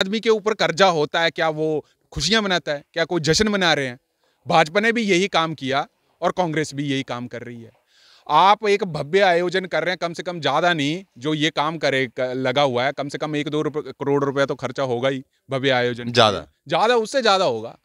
आदमी के ऊपर कर्जा होता है, क्या वो खुशियां मनाता है? क्या कोई जश्न मना रहे हैं? भाजपा ने भी यही काम किया और कांग्रेस भी यही काम कर रही है। आप एक भव्य आयोजन कर रहे हैं, कम से कम ज़्यादा नहीं, जो ये काम लगा हुआ है, कम से कम 1-2 करोड़ रुपया तो खर्चा होगा ही भव्य आयोजन के लिए। ज़्यादा। ज़्यादा, उससे ज़्यादा होगा।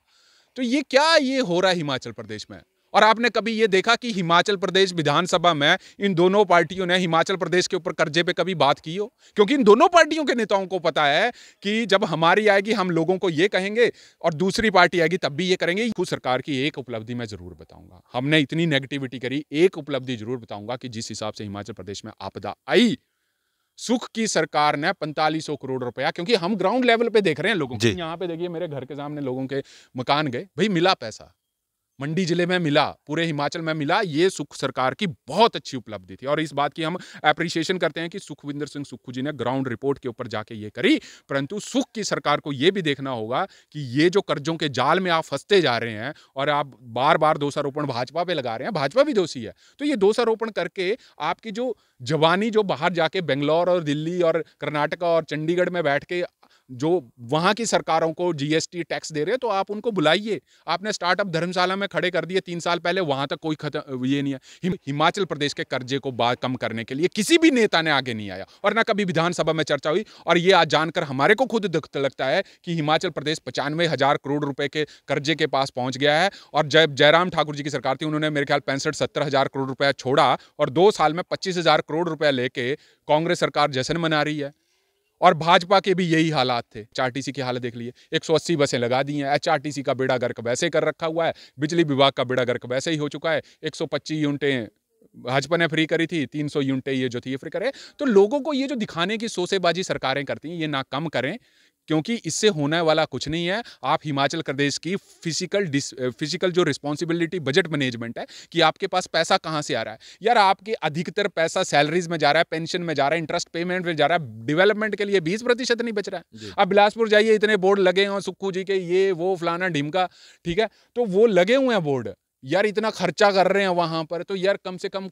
तो ये हो रहा है हिमाचल प्रदेश में। और आपने कभी ये देखा कि हिमाचल प्रदेश विधानसभा में इन दोनों पार्टियों ने हिमाचल प्रदेश के ऊपर कर्जे पे कभी बात की हो? क्योंकि इन दोनों पार्टियों के नेताओं को पता है कि जब हमारी आएगी हम लोगों को ये कहेंगे और दूसरी पार्टी आएगी तब भी ये करेंगे। खुद सरकार की एक उपलब्धि मैं जरूर बताऊंगा। हमने इतनी नेगेटिविटी करी, एक उपलब्धि जरूर बताऊंगा कि जिस हिसाब से हिमाचल प्रदेश में आपदा आई, सुख की सरकार ने 4500 करोड़ रुपया, क्योंकि हम ग्राउंड लेवल पे देख रहे हैं लोगों को। जी। यहाँ पे देखिए, मेरे घर के सामने लोगों के मकान गए, भाई मिला पैसा, मंडी जिले में मिला, पूरे हिमाचल में मिला। ये सुख सरकार की बहुत अच्छी उपलब्धि थी और इस बात की हम एप्रिशिएशन करते हैं कि सुखविंदर सिंह सुक्खू जी ने ग्राउंड रिपोर्ट के ऊपर जाके ये करी। परंतु सुख की सरकार को ये भी देखना होगा कि ये जो कर्जों के जाल में आप फंसते जा रहे हैं और आप बार बार दोषारोपण भाजपा पे लगा रहे हैं, भाजपा भी दोषी है, तो ये दोषारोपण करके आपकी जो जवानी, जो बाहर जाके बेंगलोर और दिल्ली और कर्नाटक और चंडीगढ़ में बैठ के जो वहां की सरकारों को जीएसटी टैक्स दे रहे हैं, तो आप उनको बुलाइए। आपने स्टार्टअप धर्मशाला में खड़े कर दिए 3 साल पहले, वहां तक कोई ये नहीं है। हिमाचल प्रदेश के कर्जे को कम करने के लिए किसी भी नेता ने आगे नहीं आया और ना कभी विधानसभा में चर्चा हुई। और ये आज जानकर हमारे को खुद दुख लगता है कि हिमाचल प्रदेश 95,000 करोड़ रुपए के कर्जे के पास पहुंच गया है। और जब जयराम ठाकुर जी की सरकार थी, उन्होंने मेरे ख्याल 65-70 हजार करोड़ रुपया छोड़ा और 2 साल में 25,000 करोड़ रुपया लेके कांग्रेस सरकार जश्न मना रही है। और भाजपा के भी यही हालात थे। एचआरटीसी की हालत देख लीजिए, 180 बसें लगा दी हैं, एचआरटीसी का बेड़ा गर्क वैसे कर रखा हुआ है, बिजली विभाग का बेड़ा गर्क वैसे ही हो चुका है। 125 यूनिटें भाजपा ने फ्री करी थी, 300 यूनिटें ये जो थी ये फ्री करे। तो लोगों को ये जो दिखाने की सोसेबाजी सरकारें करती हैं, ये ना कम करें, क्योंकि इससे होने वाला कुछ नहीं है। आप हिमाचल प्रदेश की फिजिकल जो रिस्पॉन्सिबिलिटी बजट मैनेजमेंट है कि आपके पास पैसा कहां से आ रहा है। यार, आपके अधिकतर पैसा सैलरीज में जा रहा है, पेंशन में जा रहा है, इंटरेस्ट पेमेंट में जा रहा है, डेवलपमेंट के लिए 20% नहीं बच रहा है। अब बिलासपुर जाइए, इतने बोर्ड लगे हैं सुक्खू जी के, ये वो फलाना ढिमका, ठीक है, तो वो लगे हुए हैं बोर्ड। यार, इतना खर्चा कर रहे हैं वहां पर, तो यार कम से कम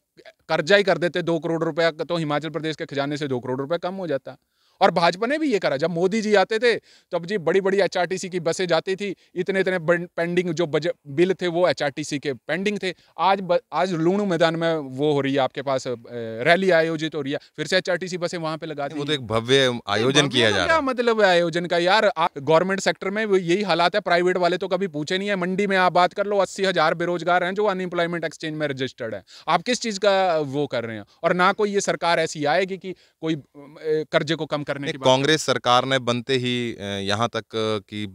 कर्जा ही कर देते 2 करोड़ रुपया, तो हिमाचल प्रदेश के खजाने से 2 करोड़ रुपया कम हो जाता। और भाजपा ने भी ये करा। जब मोदी जी आते थे तब जी बड़ी बड़ी एचआरटीसी की बसें जाती थी, इतने इतने पेंडिंग जो बजट बिल थे वो एचआरटीसी के पेंडिंग थे। आज लूणू मैदान में वो हो रही है, आपके पास रैली आयोजित हो रही है, फिर से एचआरटीसी बसें वहां पे लगा दी। वो तो एक भव्य आयोजन किया जा रहा क्या है। मतलब है आयोजन का? यार, गवर्नमेंट सेक्टर में यही हालात है, प्राइवेट वाले तो कभी पूछे नहीं है। मंडी में आप बात कर लो, 80,000 बेरोजगार हैं जो अनएम्प्लॉयमेंट एक्सचेंज में रजिस्टर्ड है। आप किस चीज का वो कर रहे हैं? और ना कोई ये सरकार ऐसी आएगी कि कोई कर्जे को कम करने की बात। कांग्रेस सरकार ने बनते ही यहाँ तक कि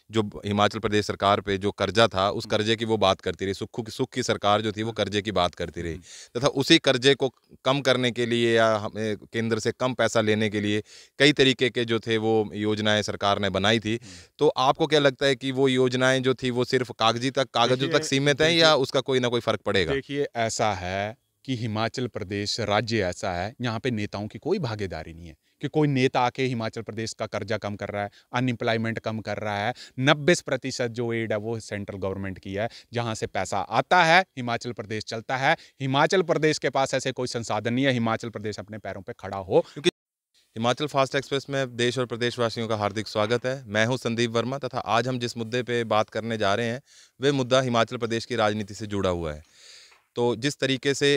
जो हिमाचल प्रदेश सरकार पे जो कर्जा था, उस कर्जे की वो बात करती रही। सुख की सरकार जो थी वो कर्जे की बात करती रही तथा उसी कर्जे को कम करने के लिए या हमें केंद्र से कम पैसा लेने के लिए कई तरीके के जो थे वो योजनाएं सरकार ने बनाई थी। तो आपको क्या लगता है कि वो योजनाएं जो थी वो सिर्फ कागजों तक सीमित हैं या उसका कोई ना कोई फर्क पड़ेगा? देखिए, ऐसा है कि हिमाचल प्रदेश राज्य ऐसा है, यहाँ पे नेताओं की कोई भागीदारी नहीं है कि कोई नेता आके हिमाचल प्रदेश का कर्जा कम कर रहा है, अनएम्प्लॉयमेंट कम कर रहा है। 90% जो एड है वो सेंट्रल गवर्नमेंट की है। जहां से पैसा आता है हिमाचल प्रदेश चलता है। हिमाचल प्रदेश के पास ऐसे कोई संसाधन नहीं है हिमाचल प्रदेश अपने पैरों पे खड़ा हो। क्योंकि हिमाचल फास्ट एक्सप्रेस में देश और प्रदेशवासियों का हार्दिक स्वागत है। मैं हूं संदीप वर्मा तथा आज हम जिस मुद्दे पे बात करने जा रहे हैं वे मुद्दा हिमाचल प्रदेश की राजनीति से जुड़ा हुआ है। तो जिस तरीके से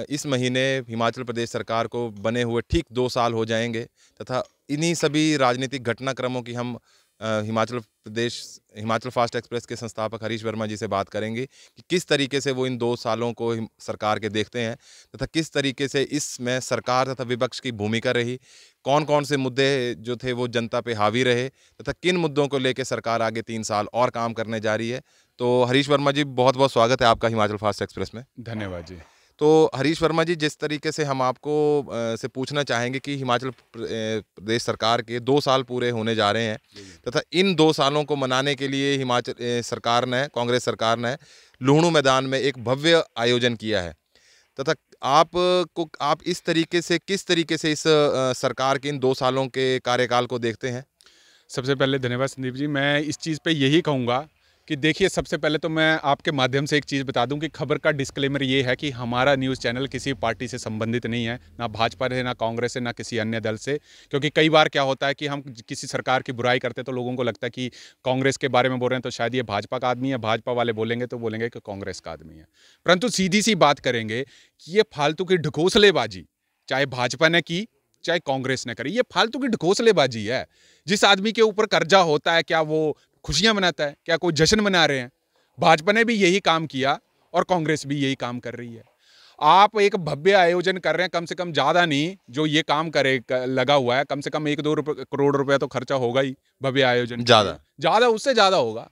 इस महीने हिमाचल प्रदेश सरकार को बने हुए ठीक 2 साल हो जाएंगे तथा इन्हीं सभी राजनीतिक घटनाक्रमों की हम हिमाचल फास्ट एक्सप्रेस के संस्थापक हरीश वर्मा जी से बात करेंगे कि किस तरीके से वो इन 2 सालों को सरकार के देखते हैं तथा किस तरीके से इसमें सरकार तथा विपक्ष की भूमिका रही, कौन कौन से मुद्दे जो थे वो जनता पे हावी रहे तथा किन मुद्दों को लेकर सरकार आगे 3 साल और काम करने जा रही है। तो हरीश वर्मा जी, बहुत बहुत स्वागत है आपका हिमाचल फास्ट एक्सप्रेस में। धन्यवाद जी। तो हरीश वर्मा जी, जिस तरीके से हम आपको से पूछना चाहेंगे कि हिमाचल प्रदेश सरकार के 2 साल पूरे होने जा रहे हैं तथा इन 2 सालों को मनाने के लिए हिमाचल सरकार ने, कांग्रेस सरकार ने लूहणू मैदान में एक भव्य आयोजन किया है तथा आप इस तरीके से किस तरीके से इस सरकार के इन 2 सालों के कार्यकाल को देखते हैं? सबसे पहले धन्यवाद संदीप जी। मैं इस चीज़ पे यही कहूँगा कि देखिए, सबसे पहले तो मैं आपके माध्यम से एक चीज़ बता दूं कि खबर का डिस्क्लेमर ये है कि हमारा न्यूज़ चैनल किसी पार्टी से संबंधित नहीं है, ना भाजपा से, ना कांग्रेस से, ना किसी अन्य दल से। क्योंकि कई बार क्या होता है कि हम किसी सरकार की बुराई करते हैं तो लोगों को लगता है कि कांग्रेस के बारे में बोल रहे हैं तो शायद ये भाजपा का आदमी है, भाजपा वाले बोलेंगे तो बोलेंगे कि कांग्रेस का आदमी है। परंतु सीधी सी बात करेंगे कि ये फालतू की ढकोसलेबाजी चाहे भाजपा ने की, चाहे कांग्रेस ने करी, ये फालतू की ढकोसलेबाजी है। जिस आदमी के ऊपर कर्जा होता है, क्या वो खुशियां मनाता है? क्या कोई जश्न मना रहे हैं? भाजपा ने भी यही काम किया और कांग्रेस भी यही काम कर रही है। आप एक भव्य आयोजन कर रहे हैं, कम से कम ज्यादा नहीं जो ये काम करे लगा हुआ है, कम से कम 1-2 करोड़ रुपया तो खर्चा होगा ही भव्य आयोजन के लिए। ज्यादा ज्यादा, उससे ज्यादा होगा।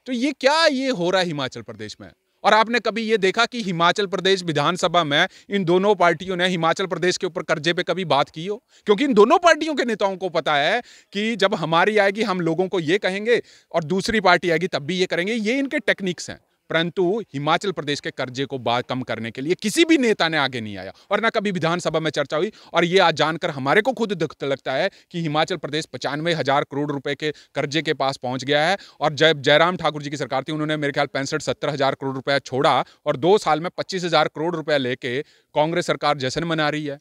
तो ये क्या ये हो रहा है हिमाचल प्रदेश में? और आपने कभी ये देखा कि हिमाचल प्रदेश विधानसभा में इन दोनों पार्टियों ने हिमाचल प्रदेश के ऊपर कर्जे पे कभी बात की हो? क्योंकि इन दोनों पार्टियों के नेताओं को पता है कि जब हमारी आएगी हम लोगों को ये कहेंगे और दूसरी पार्टी आएगी तब भी ये करेंगे। ये इनके टेक्निक्स हैं। परंतु हिमाचल प्रदेश के कर्जे को कम करने के लिए किसी भी नेता ने आगे नहीं आया और ना कभी विधानसभा में चर्चा हुई। और ये आज जानकर हमारे को खुद दुख लगता है कि हिमाचल प्रदेश 95,000 करोड़ रुपए के कर्जे के पास पहुंच गया है। और जब जयराम ठाकुर जी की सरकार थी, उन्होंने मेरे ख्याल 65-70,000 करोड़ रुपया छोड़ा और 2 साल में 25,000 करोड़ रुपया लेके कांग्रेस सरकार जश्न मना रही है।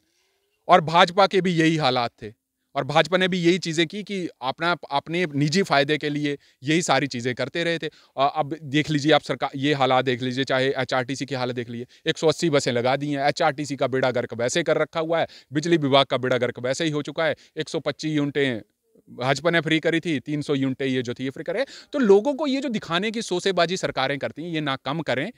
और भाजपा के भी यही हालात थे और भाजपा ने भी यही चीज़ें की कि अपने निजी फायदे के लिए यही सारी चीज़ें करते रहे थे। अब देख लीजिए आप, सरकार ये हालात देख लीजिए, चाहे एचआरटीसी की हालत देख लीजिए, 180 बसें लगा दी हैं। एचआरटीसी का बेड़ा गर्क वैसे कर रखा हुआ है, बिजली विभाग का बेड़ा गर्क वैसे ही हो चुका है। 125 यूनिटें भाजपा ने फ्री करी थी, 300 यूनिटें ये जो थी ये फ्री करे। तो लोगों को ये जो दिखाने की सोसेबाजी सरकारें करती हैं, ये ना कम करें,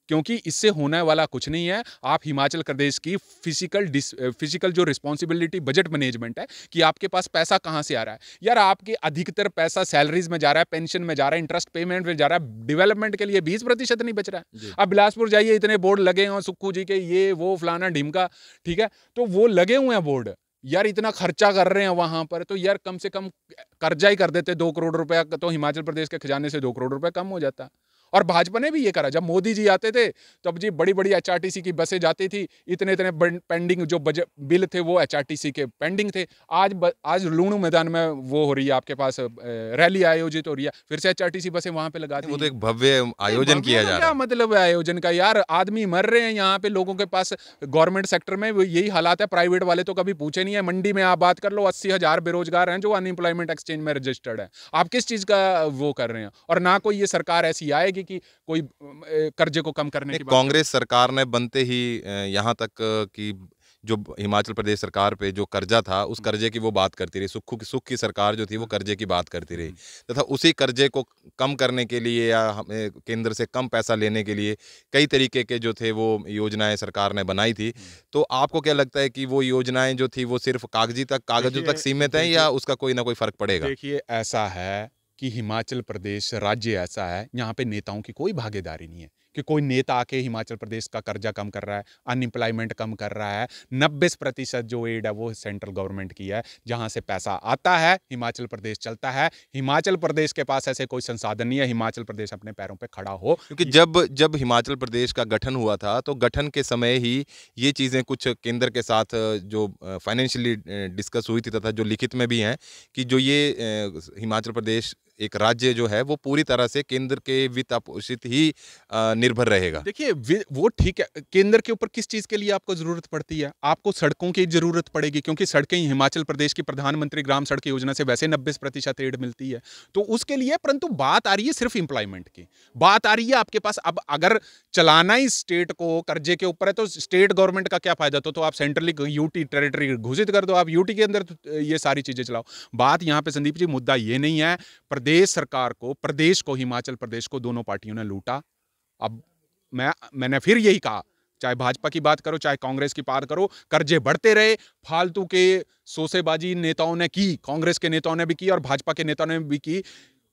क्योंकि इससे होने वाला कुछ नहीं है। आप हिमाचल प्रदेश की फिजिकल जो रिस्पॉन्सिबिलिटी बजट मैनेजमेंट है कि आपके पास पैसा कहां से आ रहा है। यार, आपके अधिकतर पैसा सैलरीज में जा रहा है, पेंशन में जा रहा है, इंटरेस्ट पेमेंट में जा रहा है, डेवलपमेंट के लिए 20% नहीं बच रहा है। अब बिलासपुर जाइए, इतने बोर्ड लगे हैं सुक्खू जी के, ये वो फलाना ढिमका, ठीक है, तो वो लगे हुए हैं बोर्ड। यार, इतना खर्चा कर रहे हैं वहां पर, तो यार कम से कम कर्जा ही कर देते 2 करोड़ रुपया, तो हिमाचल प्रदेश के खजाने से 2 करोड़ रुपया कम हो जाता। और भाजपा ने भी ये करा। जब मोदी जी आते थे तब जी बड़ी बड़ी एचआरटीसी की बसें जाती थी, इतने इतने पेंडिंग जो बजट बिल थे वो एचआरटीसी के पेंडिंग थे। आज लूणू मैदान में वो हो रही है, आपके पास रैली आयोजित हो रही है, फिर से एचआरटीसी बसें वहां पे लगा दी। वो तो एक भव्य आयोजन किया जा रहा है। क्या मतलब है आयोजन का? यार, आदमी मर रहे हैं यहाँ पे, लोगों के पास गवर्नमेंट सेक्टर में यही हालात है। प्राइवेट वाले तो कभी पूछे नहीं है। मंडी में आप बात कर लो, 80,000 बेरोजगार हैं जो अनएम्प्लॉयमेंट एक्सचेंज में रजिस्टर्ड है। आप किस चीज का वो कर रहे हैं? और ना कोई ये सरकार ऐसी आएगी कि कोई कर्जे को कम करने की बात। कांग्रेस सरकार ने बनते ही यहाँ तक कि जो हिमाचल प्रदेश सरकार पे जो कर्जा था, उस कर्जे की वो बात करती रही। सुख की सरकार जो थी वो कर्जे की बात करती रही, तथा उसी कर्जे को कम करने के लिए या हमें केंद्र से कम पैसा लेने के लिए कई तरीके के जो थे वो योजनाएं सरकार ने बनाई थी। तो आपको क्या लगता है कि वो योजनाएं जो थी वो सिर्फ कागजों तक सीमित हैं या उसका कोई ना कोई फर्क पड़ेगा? देखिए, ऐसा है कि हिमाचल प्रदेश राज्य ऐसा है, यहाँ पे नेताओं की कोई भागीदारी नहीं है कि कोई नेता आके हिमाचल प्रदेश का कर्जा कम कर रहा है, अनएम्प्लॉयमेंट कम कर रहा है। 90% जो एड है वो सेंट्रल गवर्नमेंट की है। जहां से पैसा आता है हिमाचल प्रदेश चलता है। हिमाचल प्रदेश के पास ऐसे कोई संसाधन नहीं है हिमाचल प्रदेश अपने पैरों पे खड़ा हो। क्योंकि जब हिमाचल प्रदेश का गठन हुआ था तो गठन के समय ही ये चीज़ें कुछ केंद्र के साथ जो फाइनेंशियली डिस्कस हुई थी, तथा जो लिखित में भी हैं कि जो ये हिमाचल प्रदेश एक राज्य जो है वो पूरी तरह से केंद्र के वित्त पोषित ही निर्भर रहेगा। देखिए, वो ठीक है। केंद्र के ऊपर किस चीज के लिए आपको जरूरत पड़ती है? आपको सड़कों की जरूरत पड़ेगी, क्योंकि सड़कें हिमाचल प्रदेश की प्रधानमंत्री ग्राम सड़क योजना से वैसे 90% एड मिलती है, तो उसके लिए। परंतु बात आ रही है सिर्फ इंप्लॉयमेंट की, बात आ रही है आपके पास। अब अगर चलाना ही स्टेट को कर्जे के ऊपर है तो स्टेट गवर्नमेंट का क्या फायदा? तो आप सेंट्रली यूटी टेरिटरी घोषित कर दो, आप यूटी के अंदर ये सारी चीजें चलाओ। बात यहां पे संदीप जी, मुद्दा ये नहीं है। प्रदेश सरकार को, प्रदेश को, हिमाचल प्रदेश को दोनों पार्टियों ने लूटा। अब मैंने फिर यही कहा, चाहे भाजपा की बात करो चाहे कांग्रेस की बात करो, कर्जे बढ़ते रहे। फालतू के सोसेबाजी नेताओं ने की, कांग्रेस के नेताओं ने भी की और भाजपा के नेताओं ने भी की।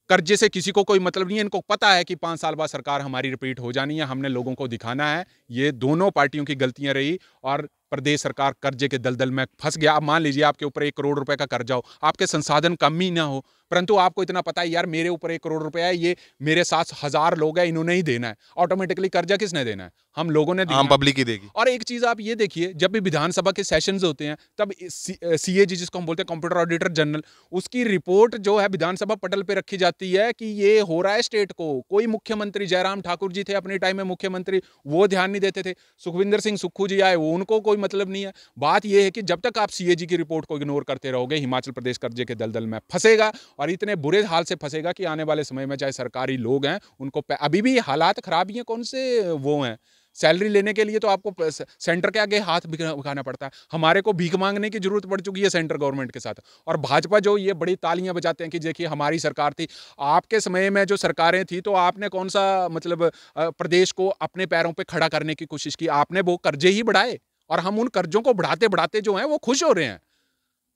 कर्जे से किसी को कोई मतलब नहीं है। इनको पता है कि 5 साल बाद सरकार हमारी रिपीट हो जानी है, हमने लोगों को दिखाना है। ये दोनों पार्टियों की गलतियां रही और प्रदेश सरकार कर्जे के दलदल में फंस गया। अब मान लीजिए आपके ऊपर 1 करोड़ रुपए का कर्जा हो, आपके संसाधन कम ही ना हो, परंतु आपको इतना पता है यार मेरे ऊपर 1 करोड़ रुपया है, ये मेरे साथ 1000 लोग हैं, इन्होंने ही देना है। ऑटोमेटिकली कर्जा किसने देना है? हम लोगों ने देना आम है। पब्लिक ही देगी। और एक चीज आप ये देखिए, जब भी विधानसभा के सेशंस होते हैं तब सीएजी जिसको हम बोलते हैं कंप्यूटर ऑडिटर जनरल, उसकी रिपोर्ट जो है विधानसभा पटल पे रखी जाती है कि ये हो रहा है स्टेट को। कोई मुख्यमंत्री, जयराम ठाकुर जी थे अपने टाइम में मुख्यमंत्री, वो ध्यान नहीं देते थे। सुखविंदर सिंह सुक्खू जी आए, वो उनको कोई मतलब नहीं है। बात यह है कि जब तक आप सीएजी की रिपोर्ट को इग्नोर करते रहोगे, हिमाचल प्रदेश कर्जे के दलदल में फंसेगा और इतने बुरे हाल से फंसेगा कि आने वाले समय में चाहे सरकारी लोग हैं उनको अभी भी हालात खराब ही हैं, कौन से वो हैं, सैलरी लेने के लिए तो आपको सेंटर के आगे हाथ बिखाना पड़ता है। हमारे को भीख मांगने की जरूरत पड़ चुकी है सेंटर गवर्नमेंट के साथ। और भाजपा जो ये बड़ी तालियां बजाते हैं कि देखिए हमारी सरकार थी, आपके समय में जो सरकारें थी तो आपने कौन सा मतलब प्रदेश को अपने पैरों पे खड़ा करने की कोशिश की? आपने वो कर्जे ही बढ़ाए और हम उन कर्जों को बढ़ाते बढ़ाते जो है वो खुश हो रहे हैं।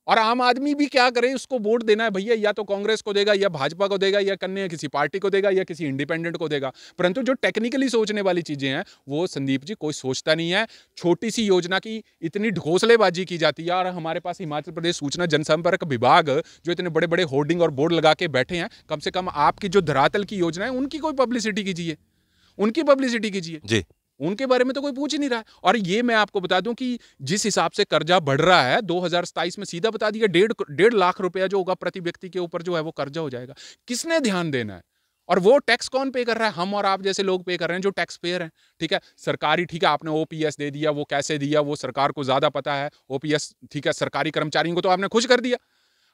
और आम आदमी भी क्या करे, उसको वोट देना है भैया, या तो कांग्रेस को देगा या भाजपा को देगा या कन्या किसी पार्टी को देगा या किसी इंडिपेंडेंट को देगा। परंतु जो टेक्निकली सोचने वाली चीजें हैं वो संदीप जी कोई सोचता नहीं है। छोटी सी योजना की इतनी ढकोसलेबाजी की जाती है। और हमारे पास हिमाचल प्रदेश सूचना जनसंपर्क विभाग जो इतने बड़े बड़े होर्डिंग और बोर्ड लगा के बैठे हैं, कम से कम आपकी जो धरातल की योजना है उनकी कोई पब्लिसिटी कीजिए, उनकी पब्लिसिटी कीजिए जी। उनके बारे में तो कोई पूछ ही नहीं रहा है। और ये मैं आपको बता दूं कि जिस हिसाब से कर्जा बढ़ रहा है 2027 में सीधा बता दिया 1.5 लाख रुपया जो होगा प्रति व्यक्ति के ऊपर जो है वो कर्जा हो जाएगा। किसने ध्यान देना है? और वो टैक्स कौन पे कर रहा है? हम और आप जैसे लोग पे कर रहे हैं जो टैक्स पेयर हैं। ठीक है, सरकारी, ठीक है आपने ओपीएस दे दिया, वो कैसे दिया वो सरकार को ज्यादा पता है। ओपीएस ठीक है, सरकारी कर्मचारियों को तो आपने खुश कर दिया,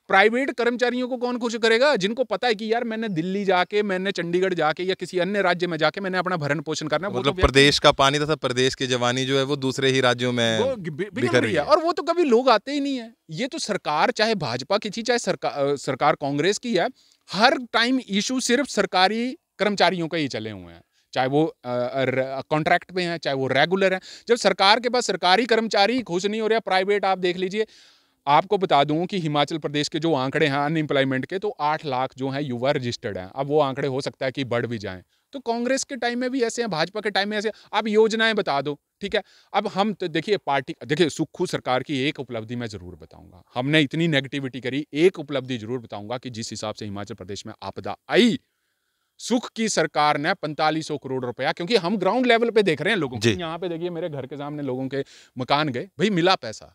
प्राइवेट कर्मचारियों को कौन खुश करेगा? जिनको पता है कि यार मैंने दिल्ली जाके, मैंने चंडीगढ़ जाके या किसी अन्य राज्य में जाके मैंने अपना भरण पोषण करना है। मतलब तो प्रदेश का पानी तथा प्रदेश की जवानी जो है वो दूसरे ही राज्यों में बिखर रही है। और वो तो कभी लोग आते ही नहीं है। ये तो सरकार चाहे भाजपा की थी चाहे सरकार कांग्रेस की है, हर टाइम इशू सिर्फ सरकारी कर्मचारियों का ही चले हुए हैं, चाहे वो कॉन्ट्रैक्ट में है चाहे वो रेगुलर है। जब सरकार के पास सरकारी कर्मचारी खुश नहीं हो रहा, प्राइवेट आप देख लीजिए। आपको बता दूं कि हिमाचल प्रदेश के जो आंकड़े हैं अनएम्प्लॉयमेंट के, तो 8 लाख जो हैं युवा रजिस्टर्ड हैं। अब वो आंकड़े हो सकता है कि बढ़ भी जाएं। तो कांग्रेस के टाइम में भी ऐसे हैं, भाजपा के टाइम में ऐसे। आप योजनाएं बता दो, ठीक है। अब हम तो देखिए पार्टी, देखिए सुक्खू सरकार की एक उपलब्धि मैं जरूर बताऊंगा। हमने इतनी नेगेटिविटी करी, एक उपलब्धि जरूर बताऊंगा कि जिस हिसाब से हिमाचल प्रदेश में आपदा आई, सुख की सरकार ने 4500 करोड़ रुपया, क्योंकि हम ग्राउंड लेवल पे देख रहे हैं लोगों को। यहाँ पे देखिए मेरे घर के सामने लोगों के मकान गए, भाई मिला पैसा,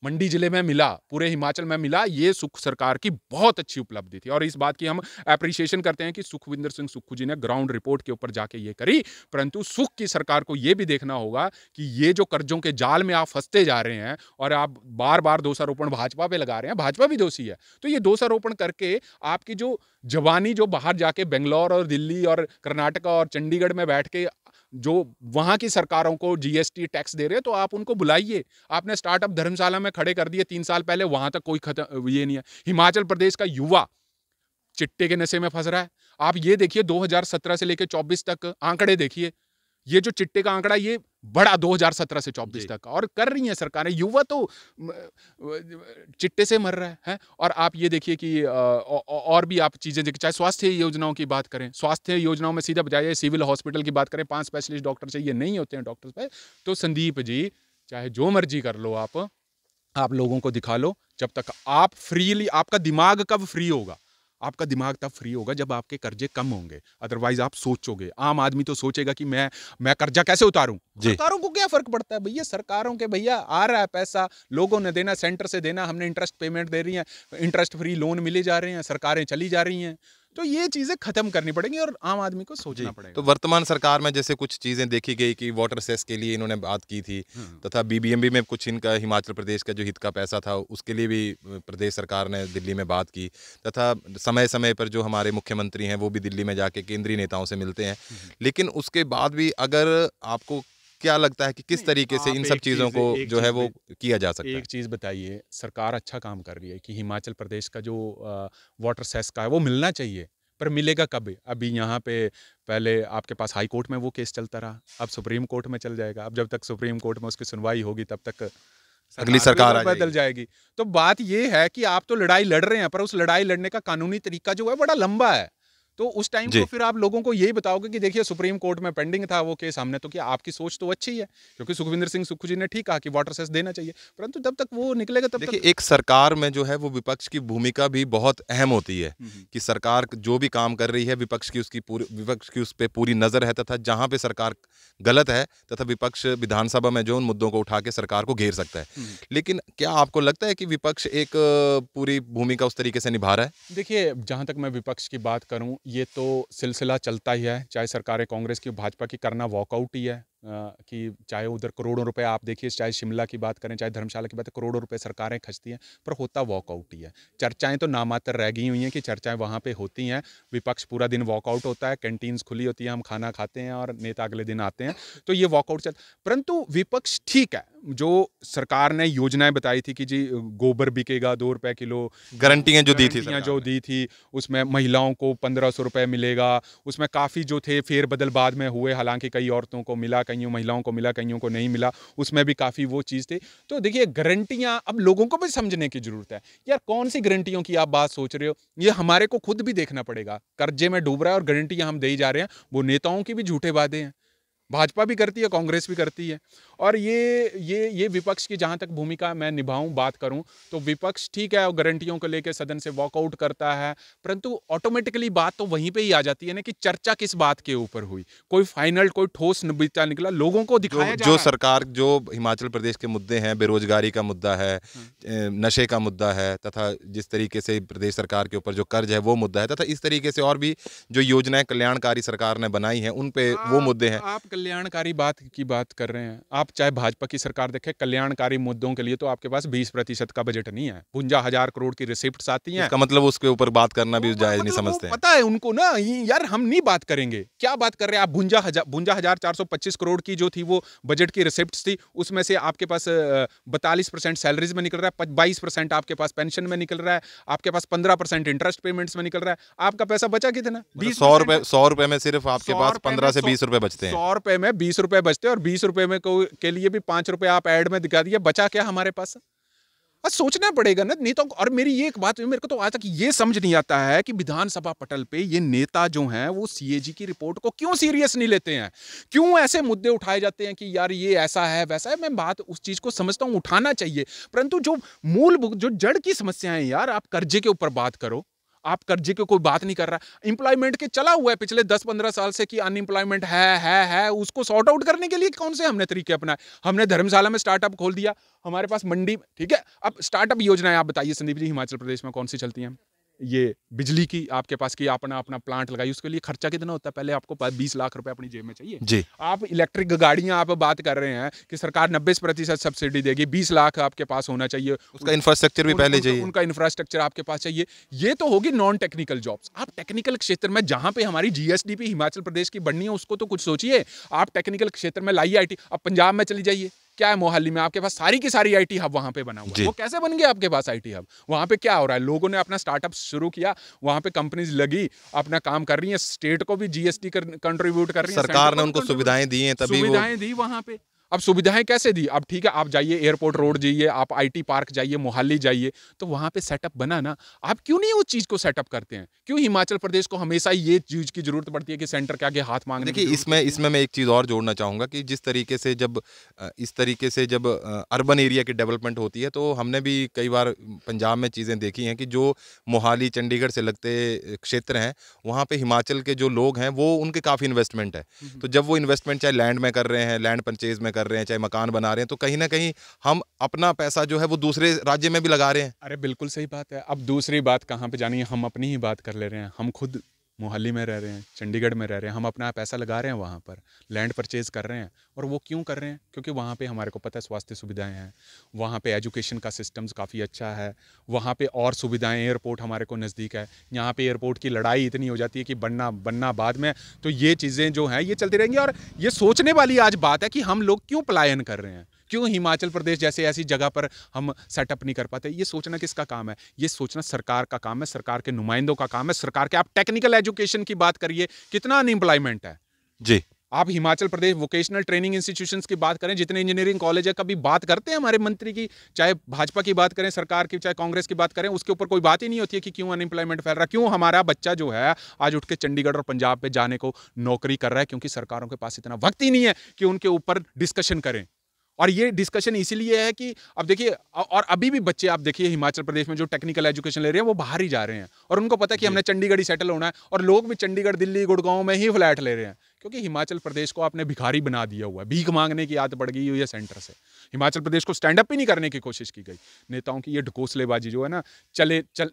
मंडी जिले में मिला, पूरे हिमाचल में मिला। ये सुख सरकार की बहुत अच्छी उपलब्धि थी और इस बात की हम एप्रिसिएशन करते हैं कि सुखविंदर सिंह सुक्खू जी ने ग्राउंड रिपोर्ट के ऊपर जाके ये करी। परंतु सुख की सरकार को ये भी देखना होगा कि ये जो कर्जों के जाल में आप फंसते जा रहे हैं और आप बार बार दोषारोपण भाजपा पे लगा रहे हैं, भाजपा भी दोषी है, तो ये दोषारोपण करके आपकी जो जवानी जो बाहर जाके बेंगलोर और दिल्ली और कर्नाटका और चंडीगढ़ में बैठ के जो वहां की सरकारों को जीएसटी टैक्स दे रहे हैं, तो आप उनको बुलाइए। आपने स्टार्टअप धर्मशाला में खड़े कर दिए 3 साल पहले, वहां तक कोई ये नहीं है। हिमाचल प्रदेश का युवा चिट्टे के नशे में फंस रहा है। आप ये देखिए 2017 से लेकर 24 तक आंकड़े देखिए, ये जो चिट्टे का आंकड़ा ये बढ़ा 2017 से 24 तक, और कर रही हैं सरकारें। युवा तो चिट्टे से मर रहा है। और आप ये देखिए कि और भी आप चीजें देखिए, चाहे स्वास्थ्य योजनाओं की बात करें, स्वास्थ्य योजनाओं में सीधा बजाय सिविल हॉस्पिटल की बात करें, 5 स्पेशलिस्ट डॉक्टर चाहिए, नहीं होते हैं डॉक्टर्स पे। तो संदीप जी चाहे जो मर्जी कर लो, आप लोगों को दिखा लो, जब तक आप फ्रीली, आपका दिमाग कब फ्री होगा? आपका दिमाग तब फ्री होगा जब आपके कर्जे कम होंगे। अदरवाइज आप सोचोगे, आम आदमी तो सोचेगा कि मैं कर्जा कैसे उतारूं। सरकारों को क्या फर्क पड़ता है भैया? सरकारों के भैया आ रहा है पैसा, लोगों ने देना, सेंटर से देना, हमने इंटरेस्ट पेमेंट दे रही है, इंटरेस्ट फ्री लोन मिले जा रहे हैं, सरकारें चली जा रही हैं। तो ये चीजें खत्म करनी पड़ेंगी और आम आदमी को सोचना पड़ेगा। तो वर्तमान सरकार में जैसे कुछ चीजें देखी गई कि वाटर सेस के लिए इन्होंने बात की थी, तथा बीबीएमबी में कुछ इनका हिमाचल प्रदेश का जो हित का पैसा था उसके लिए भी प्रदेश सरकार ने दिल्ली में बात की, तथा समय समय पर जो हमारे मुख्यमंत्री हैं वो भी दिल्ली में जाके केंद्रीय नेताओं से मिलते हैं। लेकिन उसके बाद भी अगर आपको क्या लगता है कि किस तरीके से इन सब चीज़ों को जो है वो किया जा सकता है? एक चीज़ बताइए, सरकार अच्छा काम कर रही है कि हिमाचल प्रदेश का जो वाटर सेस का है वो मिलना चाहिए, पर मिलेगा कब? अभी यहाँ पे पहले आपके पास हाई कोर्ट में वो केस चलता रहा, अब सुप्रीम कोर्ट में चल जाएगा। अब जब तक सुप्रीम कोर्ट में उसकी सुनवाई होगी तब तक अगली सरकार बदल जाएगी। तो बात ये है कि आप तो लड़ाई लड़ रहे हैं, पर उस लड़ाई लड़ने का कानूनी तरीका जो है बड़ा लंबा है। तो उस टाइम जी। को फिर आप लोगों को यही बताओगे कि देखिए सुप्रीम कोर्ट में पेंडिंग था वो केस, हमने तो क्या, आपकी सोच तो अच्छी है क्योंकि सुखविंदर सिंह सुक्खू जी ने ठीक कहा कि वाटर सेस देना चाहिए, परंतु जब तक वो निकलेगा तब देखिए, तक। एक सरकार में जो है वो विपक्ष की भूमिका भी बहुत अहम होती है कि सरकार जो भी काम कर रही है, विपक्ष की उस पे पूरी नज़र है, तथा जहाँ पे सरकार गलत है तथा विपक्ष विधानसभा में जो उन मुद्दों को उठा के सरकार को घेर सकता है। लेकिन क्या आपको लगता है कि विपक्ष एक पूरी भूमिका उस तरीके से निभा रहा है? देखिए, जहाँ तक मैं विपक्ष की बात करूँ, ये तो सिलसिला चलता ही है, चाहे सरकारें कांग्रेस की, भाजपा की, करना वॉकआउट ही है। कि चाहे उधर करोड़ों रुपए आप देखिए, चाहे शिमला की बात करें, चाहे धर्मशाला की बात करें, करोड़ों रुपए सरकारें खर्चती हैं, पर होता वॉकआउट ही है। चर्चाएं तो नामात्र रह गई हुई हैं कि चर्चाएं वहाँ पे होती हैं, विपक्ष पूरा दिन वॉकआउट होता है, कैंटीन्स खुली होती हैं, हम खाना खाते हैं और नेता अगले दिन आते हैं, तो ये वॉकआउट चल। परंतु विपक्ष ठीक है, जो सरकार ने योजनाएं बताई थी कि जी गोबर बिकेगा 2 रुपए किलो, गारंटियां जो दी थी गारंटियां सरकार जो ने। दी थी, उसमें महिलाओं को 1500 रुपए मिलेगा, उसमें काफ़ी जो थे फेरबदल बाद में हुए, हालांकि कई औरतों को मिला, कईयों महिलाओं को मिला, कईयों को नहीं मिला, उसमें भी काफ़ी वो चीज़ थी। तो देखिए, गारंटियां अब लोगों को भी समझने की जरूरत है यार, कौन सी गारंटियों की आप बात सोच रहे हो, ये हमारे को खुद भी देखना पड़ेगा। कर्जे में डूब रहा है और गारंटियां हम दे ही जा रहे हैं, वो नेताओं की भी झूठे वादे हैं, भाजपा भी करती है, कांग्रेस भी करती है। और ये विपक्ष की जहाँ तक भूमिका मैं निभाऊं, बात करूं, तो विपक्ष ठीक है, गारंटियों को लेकर सदन से वॉकआउट करता है, परंतु ऑटोमेटिकली बात तो वहीं पे ही आ जाती है ना कि चर्चा किस बात के ऊपर हुई, कोई फाइनल, कोई ठोस नतीजा निकला, लोगों को दिखाया जा जो रहा है। सरकार, जो हिमाचल प्रदेश के मुद्दे हैं, बेरोजगारी का मुद्दा है, नशे का मुद्दा है, तथा जिस तरीके से प्रदेश सरकार के ऊपर जो कर्ज है वो मुद्दा है, तथा इस तरीके से और भी जो योजनाएं कल्याणकारी सरकार ने बनाई हैं उन पे वो मुद्दे हैं। आप कल्याणकारी बात की बात कर रहे हैं, आप चाहे भाजपा की सरकार देखें, कल्याणकारी मुद्दों के लिए तो आपके पास 20% का बजट नहीं है, 52,000 करोड़ की रिसिप्ट्स आती हैं। इसका मतलब उसके ऊपर बात करना भी जायज नहीं मतलब वो समझते हैं। पता है उनको ना, यार हम नहीं बात करेंगे, क्या बात कर रहे हैं आप, 52,425 करोड़ की जो थी वो बजट की रिसिप्ट्स थी, उसमें से आपके पास 42% सैलरीज में निकल रहा है, 22% आपके पास पेंशन में निकल रहा है, आपके पास 15% इंटरेस्ट पेमेंट्स में निकल रहा है, आपका पैसा बचा कितना? 100 रुपए में सिर्फ आपके 100 पास रुपए में 15 से 20 रुपए बचते हैं। 100 रुपए में 20 रुपए बचते हैं, और 20 रुपए में के लिए भी 5 रुपए आप ऐड में दिखा दिए, बचा क्या हमारे पास? अब सोचना पड़ेगा ना नेताओं को। और मेरी ये एक बात, मेरे को तो आज तक ये समझ नहीं आता है कि विधानसभा पटल पे ये नेता जो हैं वो सीएजी की रिपोर्ट को क्यों सीरियस नहीं लेते हैं, क्यों ऐसे मुद्दे उठाए जाते हैं कि यार ये ऐसा है वैसा है। मैं बात उस चीज को समझता हूं, उठाना चाहिए, परंतु जो मूलभूत जो जड़ की समस्या है यार, आप कर्जे के ऊपर बात करो, आप कर्जे की कोई बात नहीं कर रहा। एम्प्लॉयमेंट के चला हुआ है पिछले 10-15 साल से कि अनएम्प्लॉयमेंट है, उसको सॉर्ट आउट करने के लिए कौन से हमने तरीके अपनाए? हमने धर्मशाला में स्टार्टअप खोल दिया, हमारे पास मंडी, ठीक है। अब स्टार्टअप योजनाएं आप बताइए संदीप जी, हिमाचल प्रदेश में कौन सी चलती हैं? ये बिजली की आपके पास की, अपना अपना प्लांट लगाई, उसके लिए खर्चा कितना होता है? पहले आपको 20 लाख रुपए अपनी जेब में चाहिए। जी। आप इलेक्ट्रिक गाड़ियां आप बात कर रहे हैं कि सरकार 90% सब्सिडी देगी, 20 लाख आपके पास होना चाहिए, उसका इंफ्रास्ट्रक्चर भी पहले चाहिए। उनका इंफ्रास्ट्रक्चर आपके पास चाहिए। ये तो होगी नॉन टेक्निकल जॉब्स। आप टेक्निकल क्षेत्र में, जहां पे हमारी जीएसडीपी हिमाचल प्रदेश की बढ़नी है, उसको तो कुछ सोचिए। आप टेक्निकल क्षेत्र में लाइए आईटी। अब पंजाब में चली जाइए, क्या है मोहाली में आपके पास सारी की सारी आईटी हब वहां पे बना हुआ है। वो कैसे बन गया आपके पास आईटी हब? वहां पे क्या हो रहा है? लोगों ने अपना स्टार्टअप शुरू किया, वहां पे कंपनीज लगी, अपना काम कर रही हैं, स्टेट को भी जीएसटी कंट्रीब्यूट कर रही है, सरकार ने उनको सुविधाएं दी हैं, तभी सुविधाएं दी वहां पे। अब सुविधाएं कैसे दी? अब ठीक है, आप जाइए एयरपोर्ट रोड जाइए, आप आईटी पार्क जाइए, मोहाली जाइए, तो वहां पे सेटअप बना ना। आप क्यों नहीं उस चीज को सेटअप करते हैं? क्यों हिमाचल प्रदेश को हमेशा ये चीज की जरूरत पड़ती है कि सेंटर के आगे हाथ मांगने की? देखिए, इसमें मैं एक चीज़ और जोड़ना चाहूँगा कि जिस तरीके से जब इस तरीके से जब अर्बन एरिया की डेवलपमेंट होती है, तो हमने भी कई बार पंजाब में चीज़ें देखी हैं कि जो मोहाली चंडीगढ़ से लगते क्षेत्र हैं, वहाँ पे हिमाचल के जो लोग हैं वो उनके काफ़ी इन्वेस्टमेंट है। तो जब वो इन्वेस्टमेंट चाहे लैंड में कर रहे हैं, लैंड परचेज में कर रहे हैं, चाहे मकान बना रहे हैं, तो कहीं ना कहीं हम अपना पैसा जो है वो दूसरे राज्य में भी लगा रहे हैं। अरे बिल्कुल सही बात है। अब दूसरी बात कहाँ पे जानी है, हम अपनी ही बात कर ले रहे हैं। हम खुद मोहाली में रह रहे हैं, चंडीगढ़ में रह रहे हैं, हम अपना पैसा लगा रहे हैं वहाँ पर, लैंड परचेज कर रहे हैं। और वो क्यों कर रहे हैं? क्योंकि वहाँ पे हमारे को पता है स्वास्थ्य सुविधाएं हैं, वहाँ पे एजुकेशन का सिस्टम्स काफ़ी अच्छा है, वहाँ पे और सुविधाएं, एयरपोर्ट हमारे को नज़दीक है। यहाँ पे एयरपोर्ट की लड़ाई इतनी हो जाती है कि बनना बाद में। तो ये चीज़ें जो हैं ये चलती रहेंगी। और ये सोचने वाली आज बात है कि हम लोग क्यों पलायन कर रहे हैं, क्यों हिमाचल प्रदेश जैसे ऐसी जगह पर हम सेटअप नहीं कर पाते। ये सोचना किसका काम है? ये सोचना सरकार का काम है, सरकार के नुमाइंदों का काम है, सरकार के। आप टेक्निकल एजुकेशन की बात करिए, कितना अनएम्प्लॉयमेंट है। जी। आप Himachal Pradesh vocational training institutions की बात करें, जितने इंजीनियरिंग कॉलेज है, कभी बात करते हैं हमारे मंत्री की? चाहे भाजपा की बात करें, सरकार की, चाहे कांग्रेस की बात करें, उसके ऊपर कोई बात ही नहीं होती है कि क्यों अनएम्प्लॉयमेंट फैल रहा है, क्यों हमारा बच्चा जो है आज उठ के चंडीगढ़ और पंजाब पे जाने को नौकरी कर रहा है, क्योंकि सरकारों के पास इतना वक्त ही नहीं है कि उनके ऊपर डिस्कशन करें। और ये डिस्कशन इसीलिए है कि अब देखिए, और अभी भी बच्चे आप देखिए हिमाचल प्रदेश में जो टेक्निकल एजुकेशन ले रहे हैं वो बाहर ही जा रहे हैं, और उनको पता है कि हमने चंडीगढ़ ही सेटल होना है, और लोग भी चंडीगढ़, दिल्ली, गुड़गांव में ही फ्लैट ले रहे हैं, क्योंकि हिमाचल प्रदेश को आपने भिखारी बना दिया हुआ है, भीख मांगने की आदत पड़ गई हुई है सेंटर से। हिमाचल प्रदेश को स्टैंड अप ही नहीं करने की कोशिश की गई। नेताओं की ये ढकोसलेबाजी जो है ना,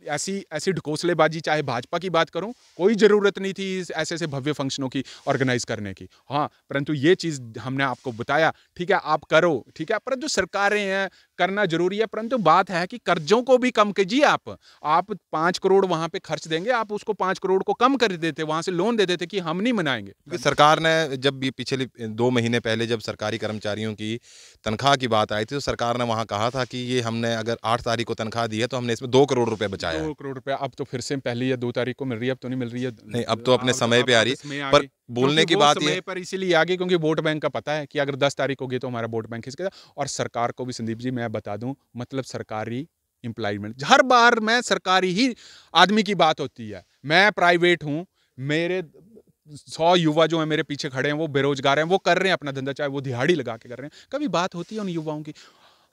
ऐसी ऐसी ढकोसलेबाजी, चाहे भाजपा की बात करूं, कोई जरूरत नहीं थी ऐसे ऐसे भव्य फंक्शनों की ऑर्गेनाइज करने की। हाँ, परंतु ये चीज हमने आपको बताया, ठीक है आप करो, ठीक है, परंतु सरकारें हैं, करना जरूरी है, परंतु बात है कि कर्जों को भी कम कीजिए। आप 5 करोड़ वहां पे खर्च देंगे, आप उसको 5 करोड़ को कम कर देते, वहां से लोन दे देते कि हम नहीं मनाएंगे। क्योंकि सरकार ने जब ये पिछले 2 महीने पहले जब सरकारी कर्मचारियों की तनख्वाह की बात आई थी, तो सरकार ने वहां कहा था कि ये हमने अगर 8 तारीख को तनख्वाह दी है तो हमने इसमें 2 करोड़ रुपए बचाया है। 2 करोड़ रुपया अब तो फिर से पहली या 2 तारीख को मिल रही है, अब तो नहीं मिल रही है। नहीं, अब तो अपने समय पे आ रही है, पर बोलने की बात ये समय पर इसीलिए आगे क्योंकि वोट बैंक का पता है कि अगर 10 तारीख होगी तो हमारा वोट बैंक खिसकेगा। और सरकार को भी संदीप जी मैं बता दूं, मतलब सरकारी एम्प्लॉयमेंट, हर बार मैं सरकारी ही आदमी की बात होती है, मैं प्राइवेट हूं, मेरे 100 युवा जो है मेरे पीछे खड़े हैं, वो बेरोजगार हैं, वो कर रहे हैं अपना धंधा, चाहे वो दिहाड़ी लगा के कर रहे हैं। कभी बात होती है उन युवाओं की?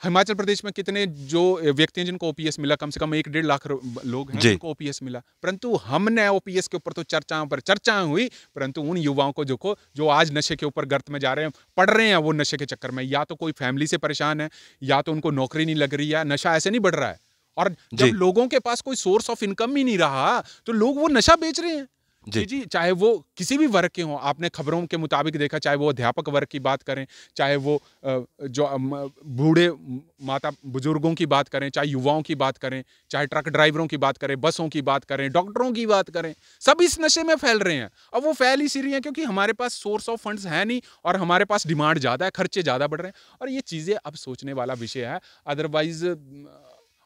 हिमाचल प्रदेश में कितने जो व्यक्ति हैं जिनको ओपीएस मिला, कम से कम 1-1.5 लाख लोग हैं जिनको ओपीएस मिला, परंतु हमने ओपीएस के ऊपर तो चर्चाओं पर चर्चाएं हुई, परंतु उन युवाओं को देखो जो आज नशे के ऊपर गर्त में जा रहे हैं, पढ़ रहे हैं, वो नशे के चक्कर में या तो कोई फैमिली से परेशान है, या तो उनको नौकरी नहीं लग रही है, नशा ऐसे नहीं बढ़ रहा है। और जब लोगों के पास कोई सोर्स ऑफ इनकम ही नहीं रहा तो लोग वो नशा बेच रहे हैं। जी, चाहे वो किसी भी वर्ग के हों, आपने खबरों के मुताबिक देखा, चाहे वो अध्यापक वर्ग की बात करें, चाहे वो जो बूढ़े माता बुजुर्गों की बात करें, चाहे युवाओं की बात करें, चाहे ट्रक ड्राइवरों की बात करें, बसों की बात करें, डॉक्टरों की बात करें, सब इस नशे में फैल रहे हैं। अब वो फैल इसी रही हैं क्योंकि हमारे पास सोर्स ऑफ फंड्स है नहीं, और हमारे पास डिमांड ज़्यादा है, खर्चे ज़्यादा बढ़ रहे हैं, और ये चीज़ें अब सोचने वाला विषय है। अदरवाइज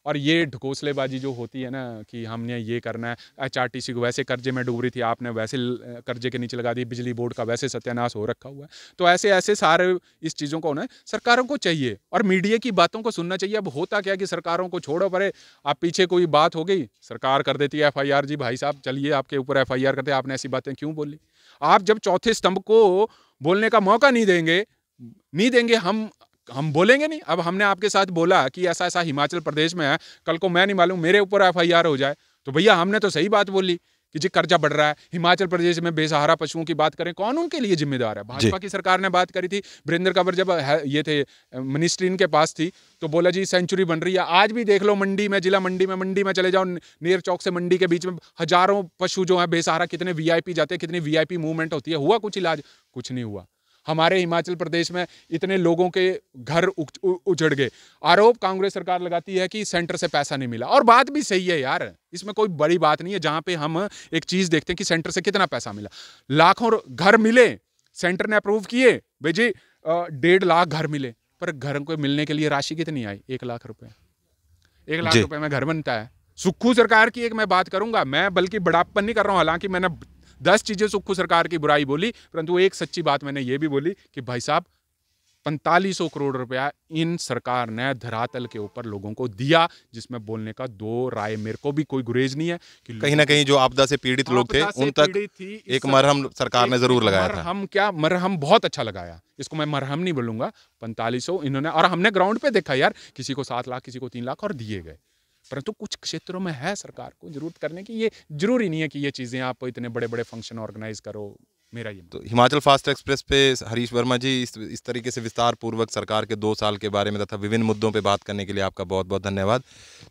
और ये ढकोसलेबाजी जो होती है ना कि हमने ये करना है, एचआरटीसी को वैसे कर्जे में डूब रही थी, आपने वैसे कर्जे के नीचे लगा दी, बिजली बोर्ड का वैसे सत्यानाश हो रखा हुआ है, तो ऐसे ऐसे सारे इस चीज़ों को ना सरकारों को चाहिए, और मीडिया की बातों को सुनना चाहिए। अब होता क्या कि सरकारों को छोड़ो परे, आप पीछे कोई बात हो गई, सरकार कर देती है FIR, जी भाई साहब चलिए आपके ऊपर FIR करते, आपने ऐसी बातें क्यों बोली? आप जब चौथे स्तंभ को बोलने का मौका नहीं देंगे, हम बोलेंगे नहीं। अब हमने आपके साथ बोला कि ऐसा ऐसा हिमाचल प्रदेश में है, कल को मैं नहीं मालूम मेरे ऊपर FIR हो जाए, तो भैया हमने तो सही बात बोली कि जी कर्जा बढ़ रहा है। हिमाचल प्रदेश में बेसहारा पशुओं की बात करें, कौन उनके लिए जिम्मेदार है? भाजपा की सरकार ने बात करी थी, वीरेंद्र कंवर जब ये थे मिनिस्ट्री इनके पास थी, तो बोला जी सेंचुरी बन रही है। आज भी देख लो मंडी में, जिला मंडी में चले जाओ, नेर चौक से मंडी के बीच में हजारों पशु जो है बेसहारा, कितने VIP जाते हैं, कितनी VIP मूवमेंट होती है, हुआ कुछ इलाज? कुछ नहीं हुआ। हमारे हिमाचल प्रदेश में इतने लोगों के घर उजड़ गए। आरोप कांग्रेस सरकार लगाती है कि सेंटर से पैसा नहीं मिला, और बात भी सही है यार, इसमें कोई बड़ी बात नहीं है। जहां पे हम एक चीज देखते हैं कि सेंटर से कितना पैसा मिला, लाखों घर मिले, सेंटर ने अप्रूव किए, भाई जी 1.5 लाख घर मिले, पर घर को मिलने के लिए राशि कितनी आई? 1 लाख रुपए। 1 लाख रुपए में घर बनता है? सुक्खू सरकार की एक मैं बात करूंगा, मैं बल्कि बड़ापन नहीं कर रहा हूं, हालांकि मैंने 10 चीजें सुक्खू सरकार की बुराई बोली, परंतु एक सच्ची बात मैंने ये भी बोली कि भाई साहब 4500 करोड़ रुपया इन सरकार ने धरातल के ऊपर लोगों को दिया, जिसमें बोलने का 2 राय मेरे को भी कोई गुरेज नहीं है कि कहीं ना कहीं जो आपदा से पीड़ित लोग थे उन तक एक मरहम सरकार ने जरूर लगाया था। मरहम क्या, मरहम बहुत अच्छा लगाया, इसको मैं मरहम नहीं बोलूंगा। 4500 इन्होंने, और हमने ग्राउंड पे देखा यार, किसी को 7 लाख, किसी को 3 लाख, और दिए गए। परंतु कुछ क्षेत्रों में है सरकार को जरूरत करने की, ये जरूरी नहीं है कि ये चीजें आप इतने बड़े बड़े फंक्शन ऑर्गेनाइज करो। मेरा ये तो हिमाचल फास्ट एक्सप्रेस पे हरीश वर्मा जी इस तरीके से विस्तार पूर्वक सरकार के 2 साल के बारे में तथा विभिन्न मुद्दों पे बात करने के लिए आपका बहुत बहुत धन्यवाद।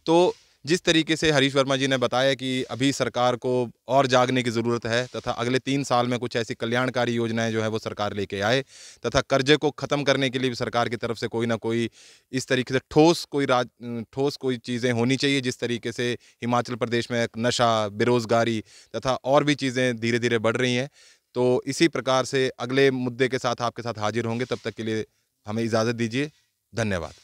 तो जिस तरीके से हरीश वर्मा जी ने बताया कि अभी सरकार को और जागने की ज़रूरत है तथा अगले 3 साल में कुछ ऐसी कल्याणकारी योजनाएं जो है वो सरकार लेके आए, तथा कर्जे को ख़त्म करने के लिए भी सरकार की तरफ से कोई ना कोई इस तरीके से ठोस कोई चीज़ें होनी चाहिए, जिस तरीके से हिमाचल प्रदेश में नशा, बेरोज़गारी तथा और भी चीज़ें धीरे धीरे बढ़ रही हैं। तो इसी प्रकार से अगले मुद्दे के साथ आपके साथ हाजिर होंगे, तब तक के लिए हमें इजाज़त दीजिए। धन्यवाद।